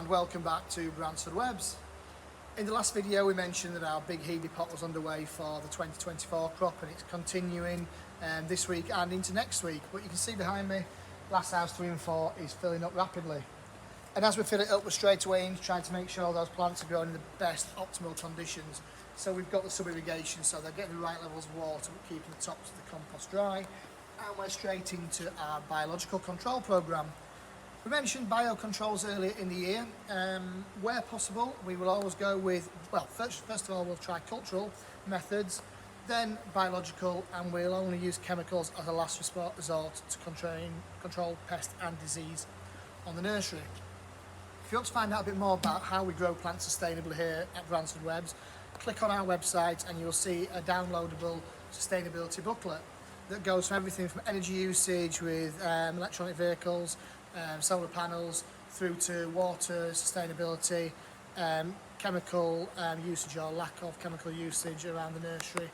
welcome back to Bransford Webs. In the last video we mentioned that our big Hebe pot was underway for the 2024 crop, and it's continuing this week and into next week. But you can see behind me, glass house 3 and 4 is filling up rapidly. And as we fill it up, we're straight away in trying to make sure those plants are growing in the best optimal conditions. So we've got the sub-irrigation, so they're getting the right levels of water, but keeping the tops of the compost dry. And we're straight into our biological control programme. We mentioned biocontrols earlier in the year. Where possible, we will always go with, well, first of all, we'll try cultural methods, then biological, and we'll only use chemicals as a last resort to control pest and disease on the nursery. If you want to find out a bit more about how we grow plants sustainably here at Bransford Webs, click on our website and you'll see a downloadable sustainability booklet that goes from everything from energy usage with electronic vehicles, solar panels, through to water sustainability, chemical usage or lack of chemical usage around the nursery,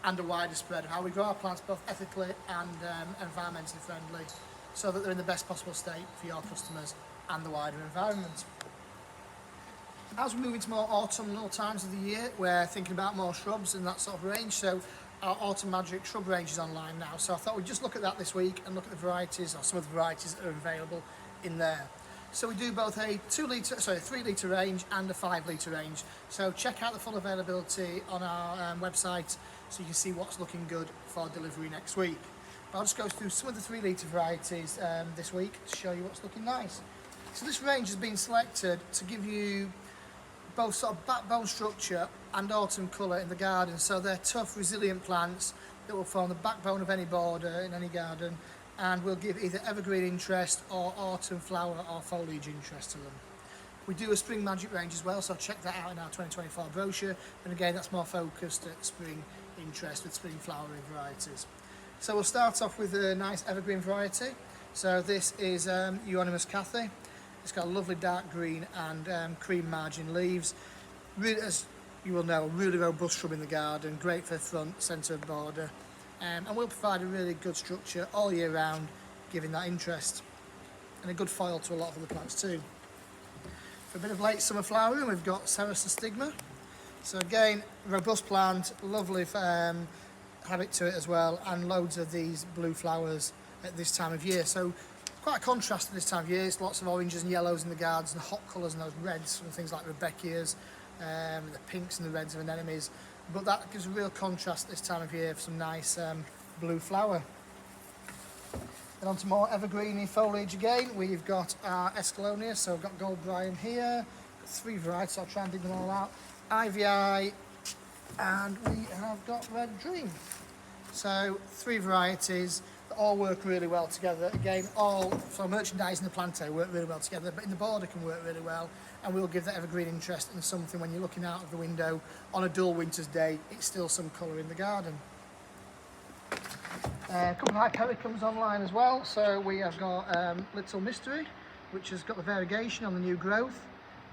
and a wider spread of how we grow our plants both ethically and environmentally friendly, so that they're in the best possible state for your customers and the wider environment. As we move into more autumnal times of the year, we're thinking about more shrubs and that sort of range, so our Autumn Magic shrub range is online now, so I thought we'd just look at that this week and look at the varieties, or some of the varieties that are available in there. So we do both a 3 litre range and a 5 litre range, so check out the full availability on our website so you can see what's looking good for delivery next week. But I'll just go through some of the 3 litre varieties this week to show you what's looking nice. So this range has been selected to give you both sort of backbone structure and autumn colour in the garden, so they're tough, resilient plants that will form the backbone of any border in any garden, and will give either evergreen interest or autumn flower or foliage interest to them. We do a spring magic range as well, so check that out in our 2024 brochure, and again that's more focused at spring interest with spring flowering varieties. So we'll start off with a nice evergreen variety. So this is Euonymus Cathy. It's got a lovely dark green and cream margin leaves. Really, as you will know, really robust shrub in the garden, great for the front, centre of border, and will provide a really good structure all year round, giving that interest, and a good foil to a lot of other plants too. For a bit of late summer flowering, we've got Ceres Stigma. So again, robust plant, lovely habit to it as well, and loads of these blue flowers at this time of year. So quite a contrast at this time of year. It's lots of oranges and yellows in the gardens, and hot colours and those reds from things like Rebecchias, the pinks and the reds of anemones. But that gives a real contrast this time of year for some nice blue flower. Then on to more evergreeny foliage again. We've got our Escallonia, so we've got Gold Brian here. Got 3 varieties, so I'll try and dig them all out. Ivy Eye, and we have got Red Dream. So 3 varieties that all work really well together. Again, all for merchandising the planter work really well together, but in the border can work really well, and we'll give that evergreen interest and something when you're looking out of the window on a dull winter's day, it's still some colour in the garden. A couple of hypericums online as well. So we have got Little Mystery, which has got the variegation on the new growth,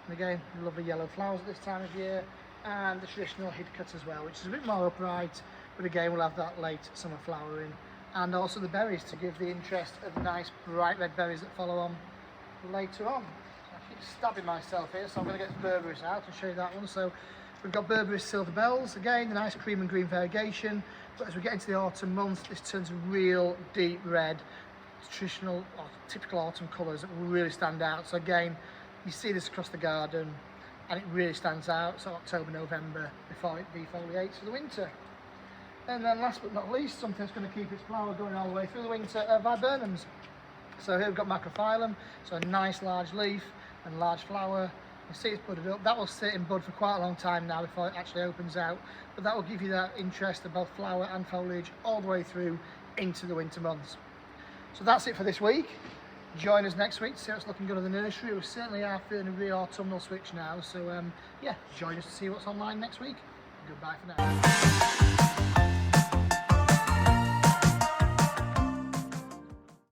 and again lovely yellow flowers at this time of year, and the traditional Hidcut as well, which is a bit more upright, but again we'll have that late summer flowering, and also the berries to give the interest of the nice bright red berries that follow on later on. I keep stabbing myself here, so I'm going to get Berberis out and show you that one. So we've got Berberis Silver Bells, again the nice cream and green variegation, but as we get into the autumn months this turns a real deep red, traditional or typical autumn colours that will really stand out. So again you see this across the garden and it really stands out, so October, November, before it defoliates for the winter. And then last but not least, something that's going to keep its flower going all the way through the winter, viburnums. So here we've got Macrophyllum, so a nice large leaf and large flower. You see it's budded up. That will sit in bud for quite a long time now before it actually opens out, but that will give you that interest of both flower and foliage all the way through into the winter months. So that's it for this week. Join us next week to see what's looking good in the nursery. We certainly are feeling a real autumnal switch now, so yeah, join us to see what's online next week. Goodbye for now.